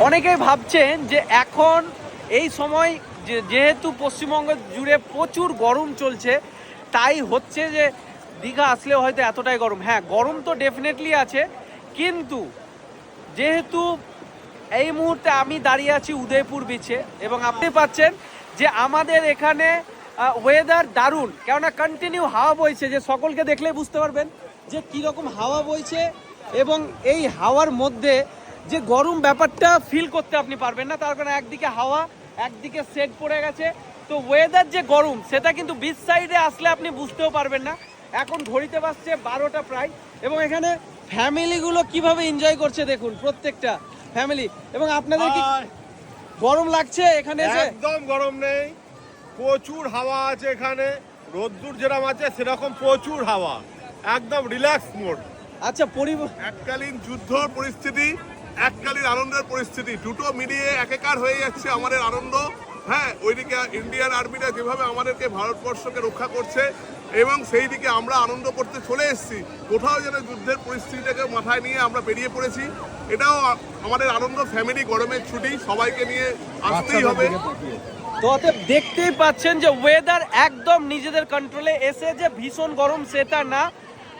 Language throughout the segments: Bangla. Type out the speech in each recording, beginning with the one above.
অনেকেই ভাবছেন যে এখন এই সময় যেহেতু পশ্চিমবঙ্গ জুড়ে প্রচুর গরম চলছে, তাই হচ্ছে যে দীঘা আসলেও হয়তো এতটাই গরম। হ্যাঁ, গরম তো ডেফিনেটলি আছে, কিন্তু যেহেতু এই মুহূর্তে আমি দাঁড়িয়ে আছি উদয়পুর বিচে, এবং আপনি পাচ্ছেন যে আমাদের এখানে ওয়েদার দারুণ, কেননা কন্টিনিউ হাওয়া বইছে, যে সকলকে দেখলে বুঝতে পারবেন যে কীরকম হাওয়া বইছে, এবং এই হাওয়ার মধ্যে যে গরম ব্যাপারটা ফিল করতে আপনি পারবেন না, তার কারণে একদিকে হাওয়া, একদিকে সেট পড়ে গেছে। তো ওয়েদার যে গরম সেটা কিন্তু বিচ সাইডে আসলে আপনি বুঝতেও পারবেন না। এখন ঘড়িতে বাজছে 12টা প্রায়, এবং এখানে ফ্যামিলিগুলো কিভাবে এনজয় করছে দেখুন, প্রত্যেকটা ফ্যামিলি। এবং আপনাদের কি গরম লাগছে এখানে এসে? একদম গরম নেই, প্রচুর হাওয়া আছে এখানে, রোদ্দুর যেরকম আছে সেরকম প্রচুর হাওয়া, একদম রিল্যাক্স মোড। আচ্ছা, এককালীন যুদ্ধ পরিস্থিতি, এককালীন আনন্দের পরিস্থিতি, দুটো মিলিয়ে একাকার হয়ে যাচ্ছে আমাদের আনন্দ। হ্যাঁ, ওইদিকে ইন্ডিয়ান আর্মিরা যেভাবে আমাদেরকে ভারতবর্ষকে রক্ষা করছে, এবং সেই দিকে আমরা আনন্দ করতে চলে এসেছি। কোথাও যেন যুদ্ধের পরিস্থিতিটাকে মাথায় নিয়ে আমরা বেরিয়ে পড়েছি। এটাও আমাদের আনন্দ, ফ্যামিলি, গরমের ছুটি, সবাইকে নিয়ে আসতেই হবে। তো অতএব দেখতেই পাচ্ছেন যে ওয়েদার একদম নিজেদের কন্ট্রোলে এসে যে ভীষণ গরম সেটা না।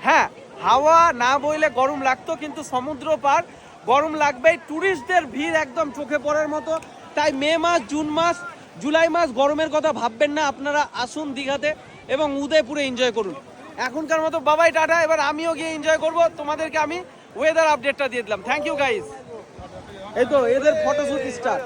হ্যাঁ, হাওয়া না বইলে গরম লাগতো, কিন্তু সমুদ্র পার গরম লাগবেই। ট্যুরিস্টদের ভিড় একদম চোখে পড়ার মতো, তাই মে মাস, জুন মাস, জুলাই মাস গরমের কথা ভাববেন না, আপনারা আসুন দীঘাতে এবং উদয়পুরে এনজয় করুন। এখনকার মতো বাবাই টাটা, এবার আমিও গিয়ে এনজয় করব, তোমাদেরকে আমি ওয়েদার আপডেটটা দিয়ে দিলাম। Thank you guys. এই তো এদের ফটোশুট স্টার্ট।